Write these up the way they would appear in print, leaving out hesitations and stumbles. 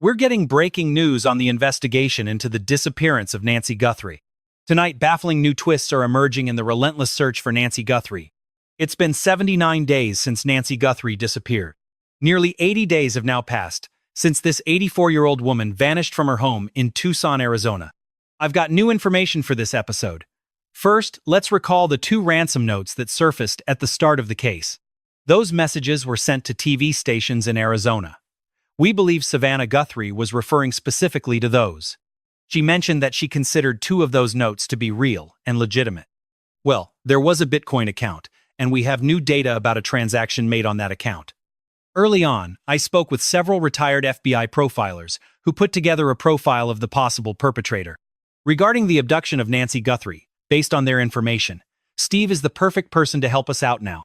We're getting breaking news on the investigation into the disappearance of Nancy Guthrie. Tonight, baffling new twists are emerging in the relentless search for Nancy Guthrie. It's been 79 days since Nancy Guthrie disappeared. Nearly 80 days have now passed since this 84-year-old woman vanished from her home in Tucson, Arizona. I've got new information for this episode. First, let's recall the 2 ransom notes that surfaced at the start of the case. Those messages were sent to TV stations in Arizona. We believe Savannah Guthrie was referring specifically to those. She mentioned that she considered 2 of those notes to be real and legitimate. Well, there was a Bitcoin account, and we have new data about a transaction made on that account. Early on, I spoke with several retired FBI profilers who put together a profile of the possible perpetrator. Regarding the abduction of Nancy Guthrie, based on their information, Steve is the perfect person to help us out now.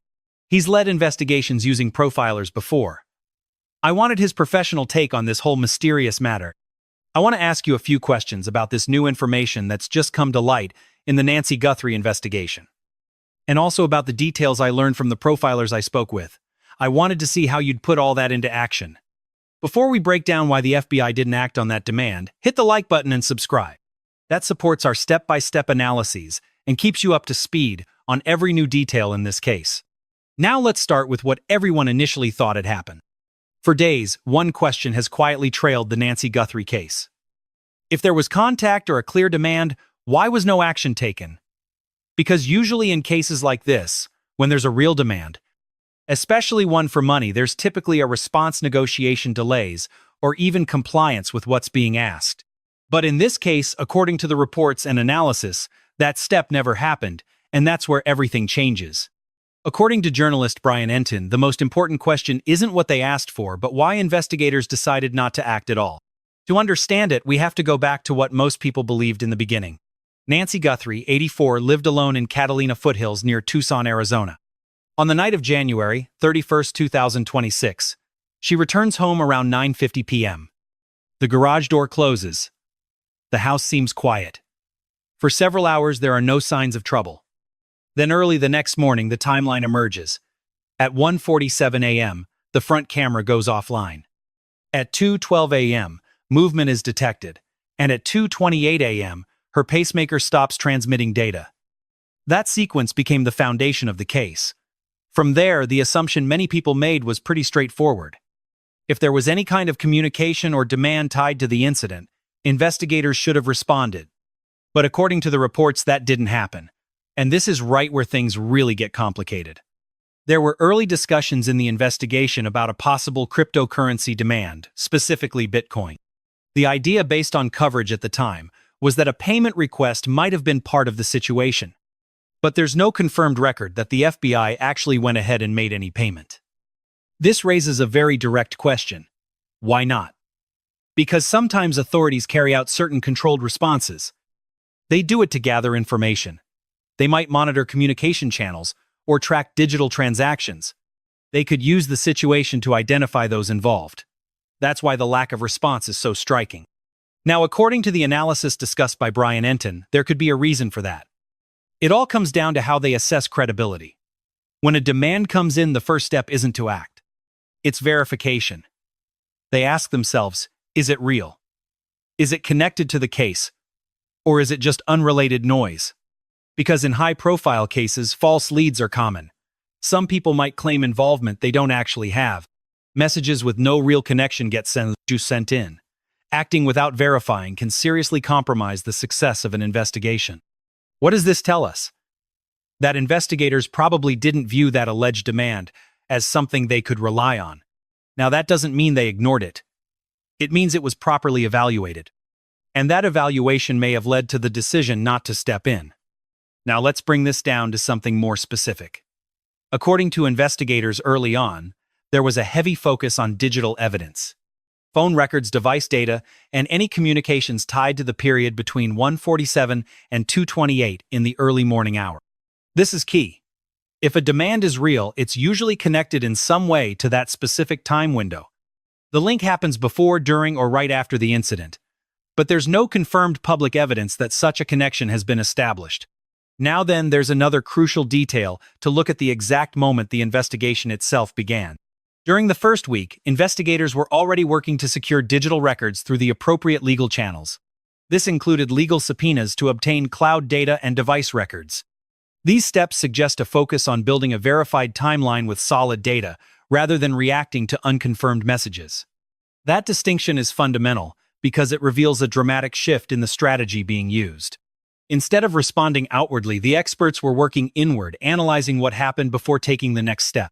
He's led investigations using profilers before. I wanted his professional take on this whole mysterious matter. I want to ask you a few questions about this new information that's just come to light in the Nancy Guthrie investigation. And also about the details I learned from the profilers I spoke with. I wanted to see how you'd put all that into action. Before we break down why the FBI didn't act on that demand, hit the like button and subscribe. That supports our step-by-step analyses and keeps you up to speed on every new detail in this case. Now let's start with what everyone initially thought had happened. For days, one question has quietly trailed the Nancy Guthrie case. If there was contact or a clear demand, why was no action taken? Because usually in cases like this, when there's a real demand, especially one for money, there's typically a response, negotiation delays, or even compliance with what's being asked. But in this case, according to the reports and analysis, that step never happened, and that's where everything changes. According to journalist Brian Entin, the most important question isn't what they asked for, but why investigators decided not to act at all. To understand it, we have to go back to what most people believed in the beginning. Nancy Guthrie, 84, lived alone in Catalina foothills near Tucson, Arizona. On the night of January 31, 2026, she returns home around 9:50 p.m. The garage door closes. The house seems quiet. For several hours, there are no signs of trouble. Then early the next morning, the timeline emerges. At 1:47 a.m., the front camera goes offline. At 2:12 a.m., movement is detected, and at 2:28 a.m., her pacemaker stops transmitting data. That sequence became the foundation of the case. From there, the assumption many people made was pretty straightforward. If there was any kind of communication or demand tied to the incident, investigators should have responded. But according to the reports, that didn't happen. And this is right where things really get complicated. There were early discussions in the investigation about a possible cryptocurrency demand, specifically Bitcoin. The idea based on coverage at the time was that a payment request might have been part of the situation. But there's no confirmed record that the FBI actually went ahead and made any payment. This raises a very direct question. Why not? Because sometimes authorities carry out certain controlled responses. They do it to gather information. They might monitor communication channels or track digital transactions. They could use the situation to identify those involved. That's why the lack of response is so striking. Now, according to the analysis discussed by Brian Entin, there could be a reason for that. It all comes down to how they assess credibility. When a demand comes in, the first step isn't to act. It's verification. They ask themselves, is it real? Is it connected to the case? Or is it just unrelated noise? Because in high-profile cases, false leads are common. Some people might claim involvement they don't actually have. Messages with no real connection get sent in. Acting without verifying can seriously compromise the success of an investigation. What does this tell us? That investigators probably didn't view that alleged demand as something they could rely on. Now, that doesn't mean they ignored it. It means it was properly evaluated. And that evaluation may have led to the decision not to step in. Now let's bring this down to something more specific. According to investigators early on, there was a heavy focus on digital evidence. Phone records, device data, and any communications tied to the period between 1:47 and 2:28 in the early morning hour. This is key. If a demand is real, it's usually connected in some way to that specific time window. The link happens before, during, or right after the incident. But there's no confirmed public evidence that such a connection has been established. Now then, there's another crucial detail to look at: the exact moment the investigation itself began. During the first week, investigators were already working to secure digital records through the appropriate legal channels. This included legal subpoenas to obtain cloud data and device records. These steps suggest a focus on building a verified timeline with solid data, rather than reacting to unconfirmed messages. That distinction is fundamental because it reveals a dramatic shift in the strategy being used. Instead of responding outwardly, the experts were working inward, analyzing what happened before taking the next step.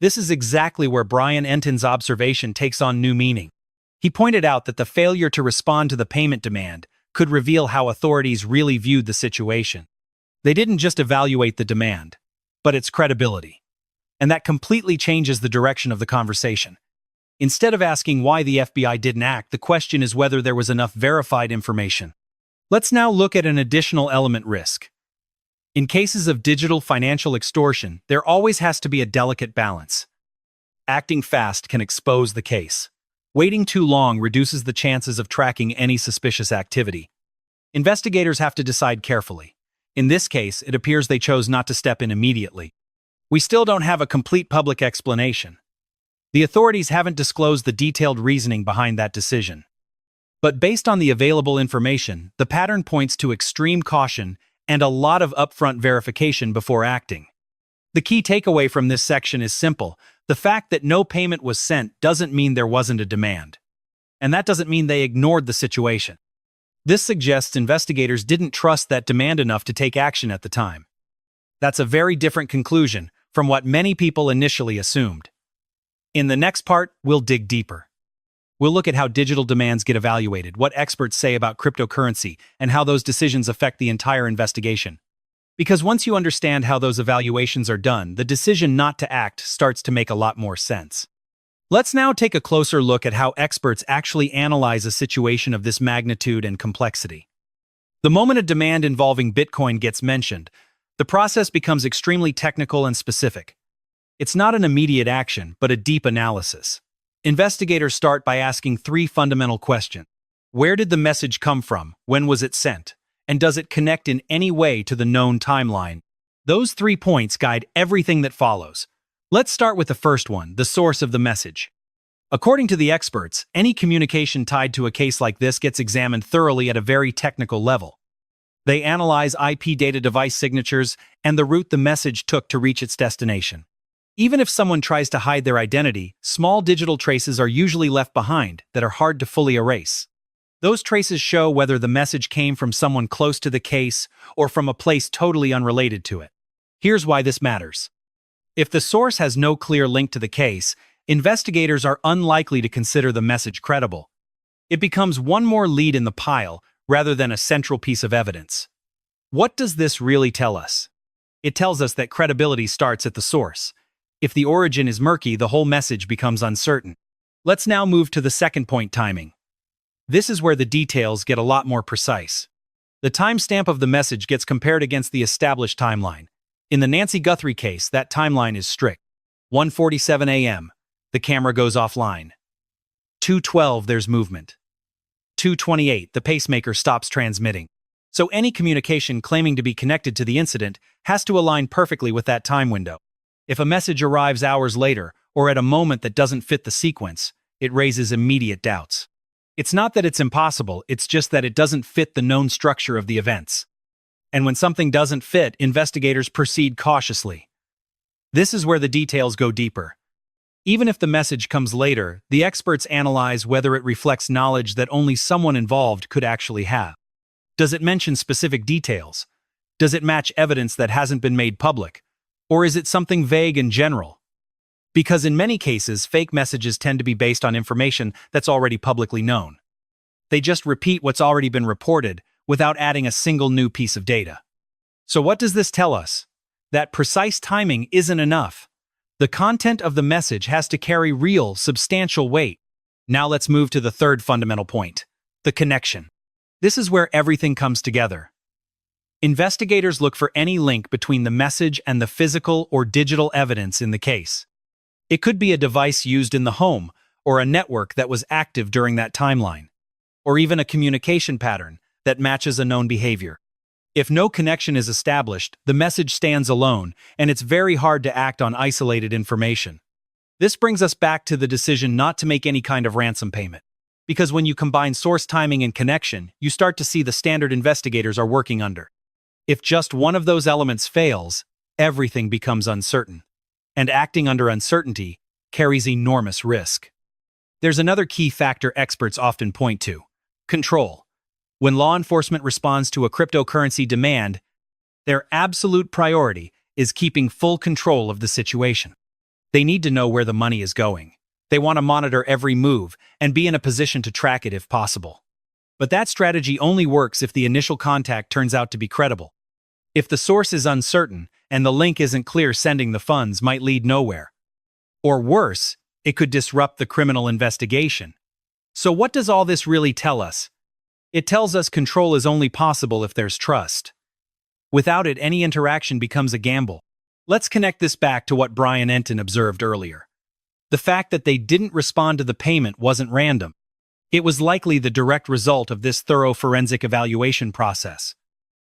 This is exactly where Brian Entin's observation takes on new meaning. He pointed out that the failure to respond to the payment demand could reveal how authorities really viewed the situation. They didn't just evaluate the demand, but its credibility. And that completely changes the direction of the conversation. Instead of asking why the FBI didn't act, the question is whether there was enough verified information. Let's now look at an additional element: risk. In cases of digital financial extortion, there always has to be a delicate balance. Acting fast can expose the case. Waiting too long reduces the chances of tracking any suspicious activity. Investigators have to decide carefully. In this case, it appears they chose not to step in immediately. We still don't have a complete public explanation. The authorities haven't disclosed the detailed reasoning behind that decision. But based on the available information, the pattern points to extreme caution and a lot of upfront verification before acting. The key takeaway from this section is simple: the fact that no payment was sent doesn't mean there wasn't a demand. And that doesn't mean they ignored the situation. This suggests investigators didn't trust that demand enough to take action at the time. That's a very different conclusion from what many people initially assumed. In the next part, we'll dig deeper. We'll look at how digital demands get evaluated, what experts say about cryptocurrency, and how those decisions affect the entire investigation. Because once you understand how those evaluations are done, the decision not to act starts to make a lot more sense. Let's now take a closer look at how experts actually analyze a situation of this magnitude and complexity. The moment a demand involving Bitcoin gets mentioned, the process becomes extremely technical and specific. It's not an immediate action, but a deep analysis. Investigators start by asking three fundamental questions. Where did the message come from? When was it sent? And does it connect in any way to the known timeline? Those 3 points guide everything that follows. Let's start with the first one: the source of the message. According to the experts, any communication tied to a case like this gets examined thoroughly at a very technical level. They analyze IP data, device signatures, and the route the message took to reach its destination. Even if someone tries to hide their identity, small digital traces are usually left behind that are hard to fully erase. Those traces show whether the message came from someone close to the case or from a place totally unrelated to it. Here's why this matters. If the source has no clear link to the case, investigators are unlikely to consider the message credible. It becomes one more lead in the pile rather than a central piece of evidence. What does this really tell us? It tells us that credibility starts at the source. If the origin is murky, the whole message becomes uncertain. Let's now move to the second point: timing. This is where the details get a lot more precise. The timestamp of the message gets compared against the established timeline. In the Nancy Guthrie case, that timeline is strict. 1:47 a.m., the camera goes offline. 2:12, there's movement. 2:28, the pacemaker stops transmitting. So any communication claiming to be connected to the incident has to align perfectly with that time window. If a message arrives hours later, or at a moment that doesn't fit the sequence, it raises immediate doubts. It's not that it's impossible, it's just that it doesn't fit the known structure of the events. And when something doesn't fit, investigators proceed cautiously. This is where the details go deeper. Even if the message comes later, the experts analyze whether it reflects knowledge that only someone involved could actually have. Does it mention specific details? Does it match evidence that hasn't been made public? Or is it something vague and general? Because in many cases, fake messages tend to be based on information that's already publicly known. They just repeat what's already been reported without adding a single new piece of data. So what does this tell us? That precise timing isn't enough. The content of the message has to carry real, substantial weight. Now let's move to the third fundamental point: the connection. This is where everything comes together. Investigators look for any link between the message and the physical or digital evidence in the case. It could be a device used in the home, or a network that was active during that timeline, or even a communication pattern that matches a known behavior. If no connection is established, the message stands alone, and it's very hard to act on isolated information. This brings us back to the decision not to make any kind of ransom payment. Because when you combine source timing and connection, you start to see the standard investigators are working under. If just one of those elements fails, everything becomes uncertain. And acting under uncertainty carries enormous risk. There's another key factor experts often point to: control. When law enforcement responds to a cryptocurrency demand, their absolute priority is keeping full control of the situation. They need to know where the money is going. They want to monitor every move and be in a position to track it if possible. But that strategy only works if the initial contact turns out to be credible. If the source is uncertain and the link isn't clear, sending the funds might lead nowhere. Or worse, it could disrupt the criminal investigation. So what does all this really tell us? It tells us control is only possible if there's trust. Without it, any interaction becomes a gamble. Let's connect this back to what Brian Entin observed earlier. The fact that they didn't respond to the payment wasn't random. It was likely the direct result of this thorough forensic evaluation process.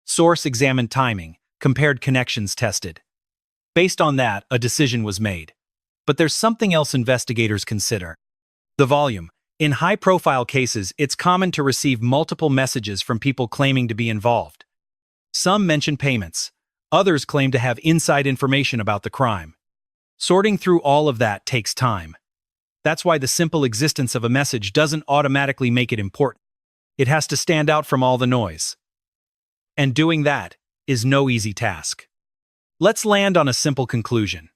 Source examined timing, compared connections tested. Based on that, a decision was made. But there's something else investigators consider: the volume. In high-profile cases, it's common to receive multiple messages from people claiming to be involved. Some mention payments. Others claim to have inside information about the crime. Sorting through all of that takes time. That's why the simple existence of a message doesn't automatically make it important. It has to stand out from all the noise. And doing that is no easy task. Let's land on a simple conclusion.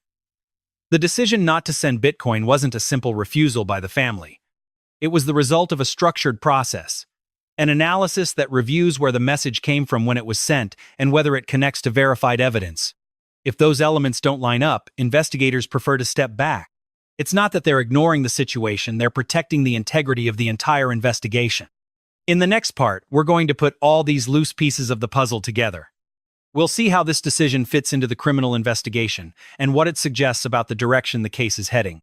The decision not to send Bitcoin wasn't a simple refusal by the family. It was the result of a structured process, an analysis that reviews where the message came from when it was sent and whether it connects to verified evidence. If those elements don't line up, investigators prefer to step back. It's not that they're ignoring the situation, they're protecting the integrity of the entire investigation. In the next part, we're going to put all these loose pieces of the puzzle together. We'll see how this decision fits into the criminal investigation and what it suggests about the direction the case is heading,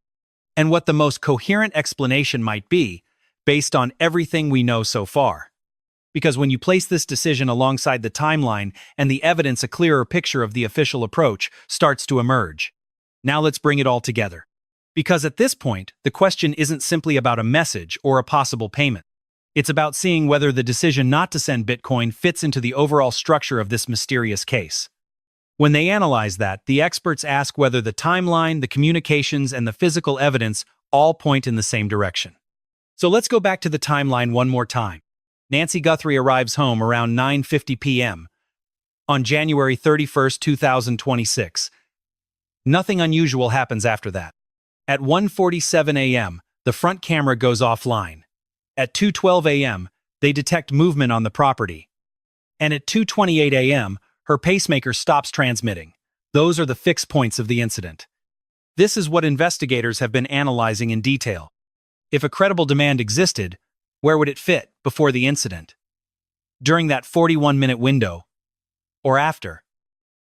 and what the most coherent explanation might be based on everything we know so far. Because when you place this decision alongside the timeline and the evidence, a clearer picture of the official approach starts to emerge. Now let's bring it all together. Because at this point, the question isn't simply about a message or a possible payment. It's about seeing whether the decision not to send Bitcoin fits into the overall structure of this mysterious case. When they analyze that, the experts ask whether the timeline, the communications, and the physical evidence all point in the same direction. So let's go back to the timeline one more time. Nancy Guthrie arrives home around 9:50 p.m. on January 31st, 2026. Nothing unusual happens after that. At 1:47 a.m., the front camera goes offline. At 2:12 a.m., they detect movement on the property. And at 2:28 a.m., her pacemaker stops transmitting. Those are the fixed points of the incident. This is what investigators have been analyzing in detail. If a credible demand existed, where would it fit before the incident? During that 41-minute window? Or after?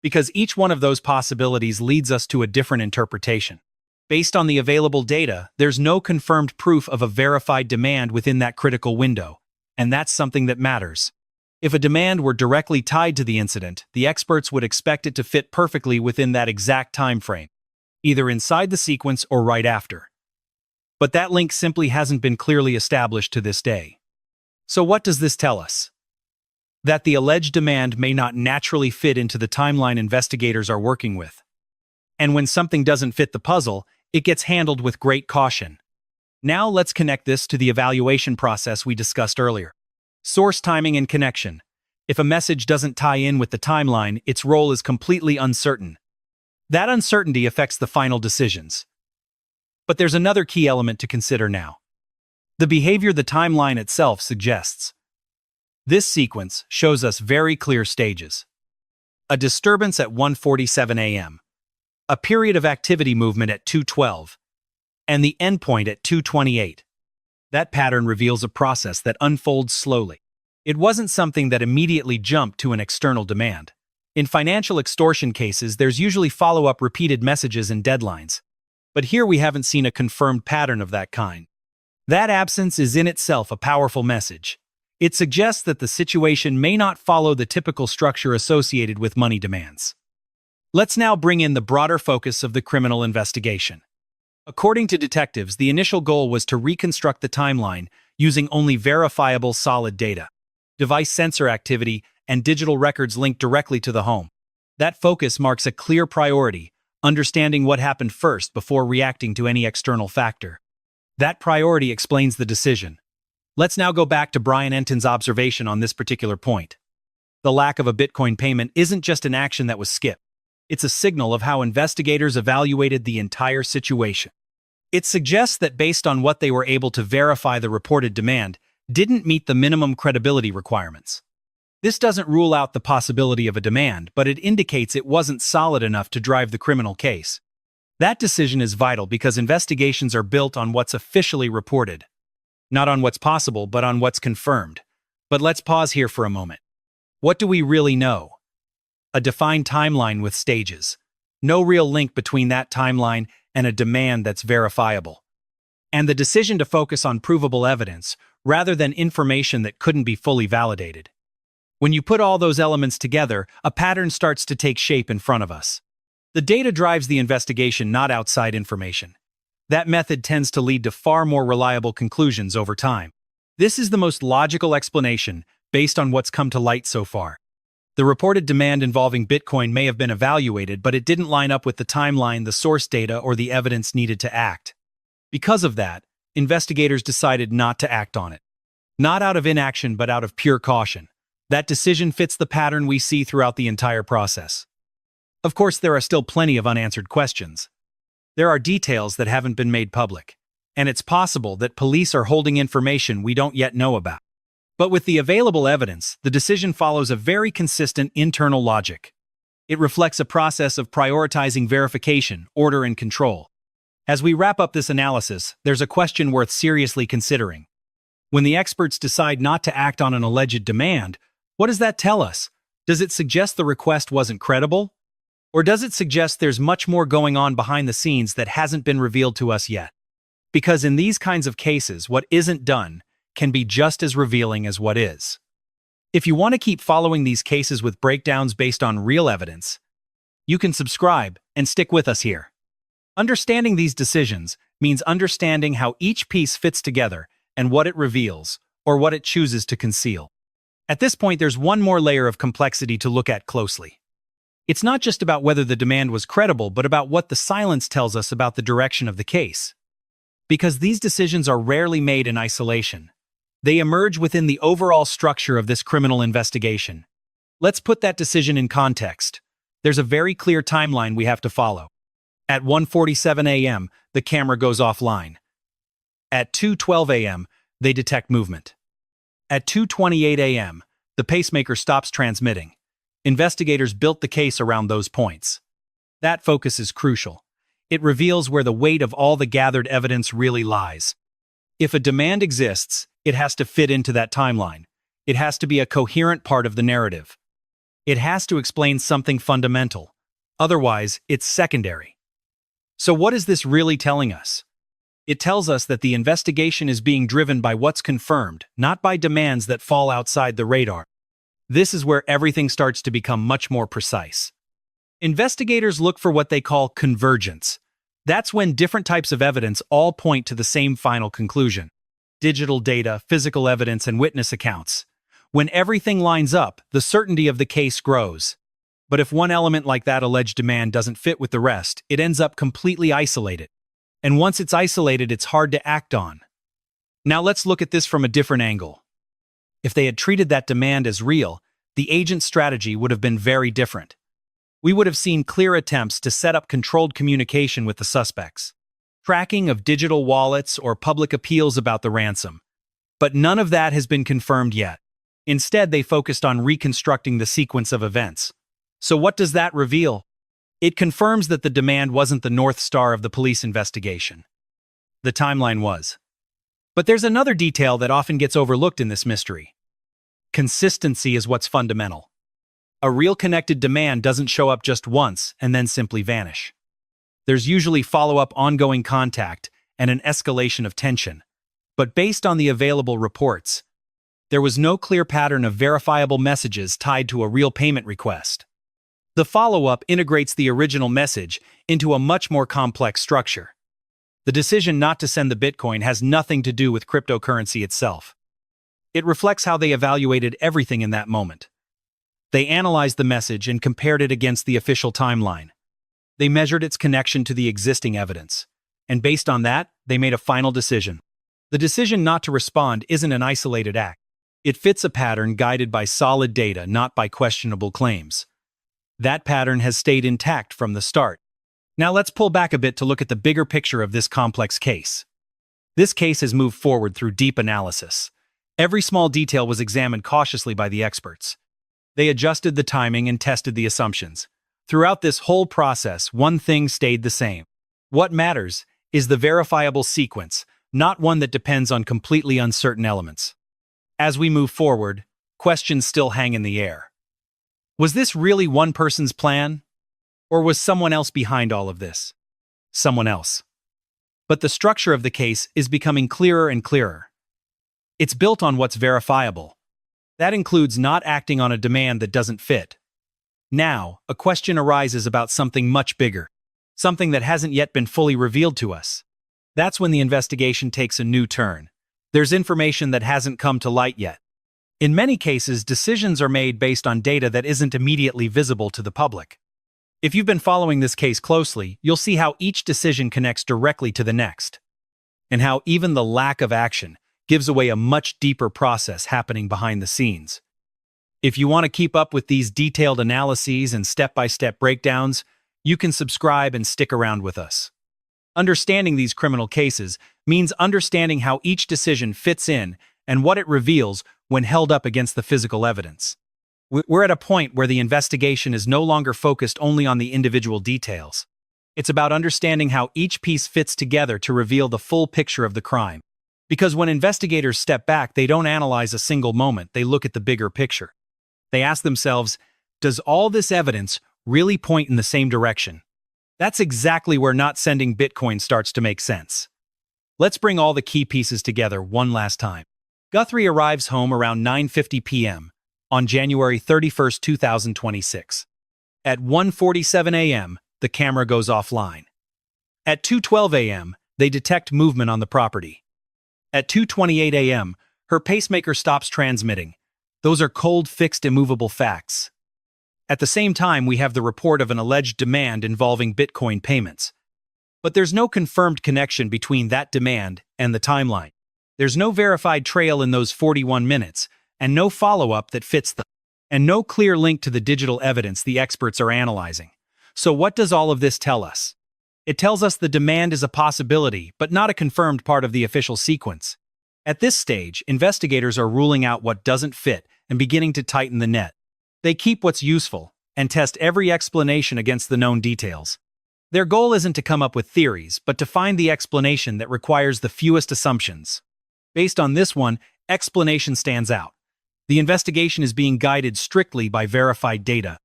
Because each one of those possibilities leads us to a different interpretation. Based on the available data, there's no confirmed proof of a verified demand within that critical window, and that's something that matters. If a demand were directly tied to the incident, the experts would expect it to fit perfectly within that exact time frame, either inside the sequence or right after. But that link simply hasn't been clearly established to this day. So what does this tell us? That the alleged demand may not naturally fit into the timeline investigators are working with. And when something doesn't fit the puzzle, it gets handled with great caution. Now let's connect this to the evaluation process we discussed earlier. Source timing and connection. If a message doesn't tie in with the timeline, its role is completely uncertain. That uncertainty affects the final decisions. But there's another key element to consider now. The behavior the timeline itself suggests. This sequence shows us very clear stages. A disturbance at 1:47 a.m., a period of activity movement at 2:12, and the endpoint at 2:28. That pattern reveals a process that unfolds slowly. It wasn't something that immediately jumped to an external demand. In financial extortion cases, there's usually follow-up repeated messages and deadlines. But here we haven't seen a confirmed pattern of that kind. That absence is in itself a powerful message. It suggests that the situation may not follow the typical structure associated with money demands. Let's now bring in the broader focus of the criminal investigation. According to detectives, the initial goal was to reconstruct the timeline using only verifiable solid data, device sensor activity, and digital records linked directly to the home. That focus marks a clear priority, understanding what happened first before reacting to any external factor. That priority explains the decision. Let's now go back to Brian Entin's observation on this particular point. The lack of a Bitcoin payment isn't just an action that was skipped. It's a signal of how investigators evaluated the entire situation. It suggests that based on what they were able to verify, the reported demand didn't meet the minimum credibility requirements. This doesn't rule out the possibility of a demand, but it indicates it wasn't solid enough to drive the criminal case. That decision is vital because investigations are built on what's officially reported. Not on what's possible, but on what's confirmed. But let's pause here for a moment. What do we really know? A defined timeline with stages. No real link between that timeline and a demand that's verifiable. And the decision to focus on provable evidence rather than information that couldn't be fully validated. When you put all those elements together, a pattern starts to take shape in front of us. The data drives the investigation, not outside information. That method tends to lead to far more reliable conclusions over time. This is the most logical explanation based on what's come to light so far. The reported demand involving Bitcoin may have been evaluated, but it didn't line up with the timeline, the source data, or the evidence needed to act. Because of that, investigators decided not to act on it. Not out of inaction, but out of pure caution. That decision fits the pattern we see throughout the entire process. Of course, there are still plenty of unanswered questions. There are details that haven't been made public, and it's possible that police are holding information we don't yet know about. But with the available evidence, the decision follows a very consistent internal logic. It reflects a process of prioritizing verification, order, and control. As we wrap up this analysis, there's a question worth seriously considering. When the experts decide not to act on an alleged demand, what does that tell us? Does it suggest the request wasn't credible? Or does it suggest there's much more going on behind the scenes that hasn't been revealed to us yet? Because in these kinds of cases, what isn't done can be just as revealing as what is. If you want to keep following these cases with breakdowns based on real evidence, you can subscribe and stick with us here. Understanding these decisions means understanding how each piece fits together and what it reveals, or what it chooses to conceal. At this point, there's one more layer of complexity to look at closely. It's not just about whether the demand was credible, but about what the silence tells us about the direction of the case. Because these decisions are rarely made in isolation. They emerge within the overall structure of this criminal investigation. Let's put that decision in context. There's a very clear timeline we have to follow. At 1:47 a.m., the camera goes offline. At 2:12 a.m., they detect movement. At 2:28 a.m., the pacemaker stops transmitting. Investigators built the case around those points. That focus is crucial. It reveals where the weight of all the gathered evidence really lies. If a demand exists, it has to fit into that timeline. It has to be a coherent part of the narrative. It has to explain something fundamental. Otherwise, it's secondary. So what is this really telling us? It tells us that the investigation is being driven by what's confirmed, not by demands that fall outside the radar. This is where everything starts to become much more precise. Investigators look for what they call convergence. That's when different types of evidence all point to the same final conclusion. Digital data, physical evidence, and witness accounts. When everything lines up, the certainty of the case grows. But if one element like that alleged demand doesn't fit with the rest, it ends up completely isolated. And once it's isolated, it's hard to act on. Now let's look at this from a different angle. If they had treated that demand as real, the agent's strategy would have been very different. We would have seen clear attempts to set up controlled communication with the suspects, tracking of digital wallets, or public appeals about the ransom. But none of that has been confirmed yet. Instead, they focused on reconstructing the sequence of events. So what does that reveal? It confirms that the demand wasn't the North Star of the police investigation. The timeline was. But there's another detail that often gets overlooked in this mystery. Consistency is what's fundamental. A real connected demand doesn't show up just once and then simply vanish. There's usually follow-up, ongoing contact, and an escalation of tension. But based on the available reports, there was no clear pattern of verifiable messages tied to a real payment request. The follow-up integrates the original message into a much more complex structure. The decision not to send the Bitcoin has nothing to do with cryptocurrency itself. It reflects how they evaluated everything in that moment. They analyzed the message and compared it against the official timeline. They measured its connection to the existing evidence. And based on that, they made a final decision. The decision not to respond isn't an isolated act. It fits a pattern guided by solid data, not by questionable claims. That pattern has stayed intact from the start. Now let's pull back a bit to look at the bigger picture of this complex case. This case has moved forward through deep analysis. Every small detail was examined cautiously by the experts. They adjusted the timing and tested the assumptions. Throughout this whole process, one thing stayed the same. What matters is the verifiable sequence, not one that depends on completely uncertain elements. As we move forward, questions still hang in the air. Was this really one person's plan? Or was someone else behind all of this? Someone else. But the structure of the case is becoming clearer and clearer. It's built on what's verifiable. That includes not acting on a demand that doesn't fit. Now, a question arises about something much bigger, something that hasn't yet been fully revealed to us. That's when the investigation takes a new turn. There's information that hasn't come to light yet. In many cases, decisions are made based on data that isn't immediately visible to the public. If you've been following this case closely, you'll see how each decision connects directly to the next, and how even the lack of action gives away a much deeper process happening behind the scenes. If you want to keep up with these detailed analyses and step-by-step breakdowns, you can subscribe and stick around with us. Understanding these criminal cases means understanding how each decision fits in and what it reveals when held up against the physical evidence. We're at a point where the investigation is no longer focused only on the individual details. It's about understanding how each piece fits together to reveal the full picture of the crime. Because when investigators step back, they don't analyze a single moment, they look at the bigger picture. They ask themselves, does all this evidence really point in the same direction? That's exactly where not sending Bitcoin starts to make sense. Let's bring all the key pieces together one last time. Guthrie arrives home around 9:50 p.m. on January 31, 2026. At 1:47 a.m., the camera goes offline. At 2:12 a.m., they detect movement on the property. At 2:28 a.m., her pacemaker stops transmitting. Those are cold, fixed, immovable facts. At the same time, we have the report of an alleged demand involving Bitcoin payments. But there's no confirmed connection between that demand and the timeline. There's no verified trail in those 41 minutes, and no follow-up that fits and no clear link to the digital evidence the experts are analyzing. So what does all of this tell us? It tells us the demand is a possibility, but not a confirmed part of the official sequence. At this stage, investigators are ruling out what doesn't fit and beginning to tighten the net. They keep what's useful and test every explanation against the known details. Their goal isn't to come up with theories, but to find the explanation that requires the fewest assumptions. Based on this one, explanation stands out. The investigation is being guided strictly by verified data.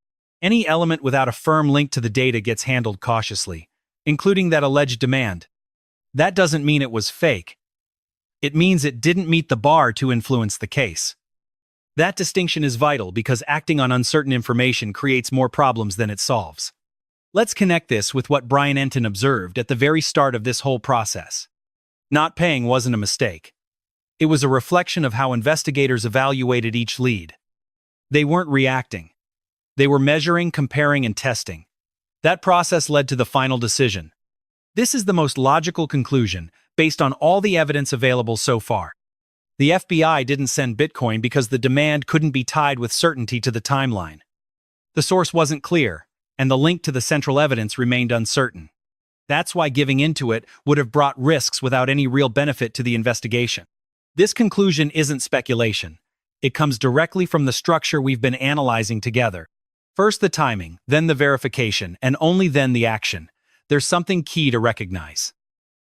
Any element without a firm link to the data gets handled cautiously, including that alleged demand. That doesn't mean it was fake. It means it didn't meet the bar to influence the case. That distinction is vital because acting on uncertain information creates more problems than it solves. Let's connect this with what Brian Entin observed at the very start of this whole process. Not paying wasn't a mistake. It was a reflection of how investigators evaluated each lead. They weren't reacting. They were measuring, comparing, and testing. That process led to the final decision. This is the most logical conclusion based on all the evidence available so far. The FBI didn't send Bitcoin because the demand couldn't be tied with certainty to the timeline. The source wasn't clear, and the link to the central evidence remained uncertain. That's why giving into it would have brought risks without any real benefit to the investigation. This conclusion isn't speculation. It comes directly from the structure we've been analyzing together. First the timing, then the verification, and only then the action. There's something key to recognize.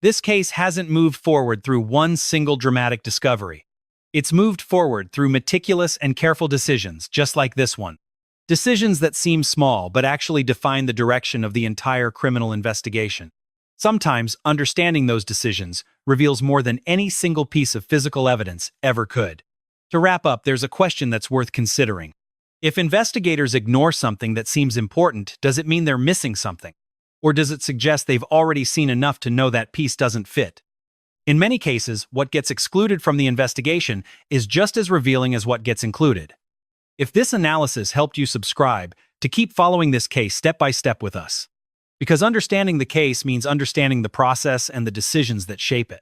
This case hasn't moved forward through one single dramatic discovery. It's moved forward through meticulous and careful decisions, just like this one. Decisions that seem small but actually define the direction of the entire criminal investigation. Sometimes, understanding those decisions reveals more than any single piece of physical evidence ever could. To wrap up, there's a question that's worth considering. If investigators ignore something that seems important, does it mean they're missing something? Or does it suggest they've already seen enough to know that piece doesn't fit? In many cases, what gets excluded from the investigation is just as revealing as what gets included. If this analysis helped you, subscribe to keep following this case step by step with us. Because understanding the case means understanding the process and the decisions that shape it.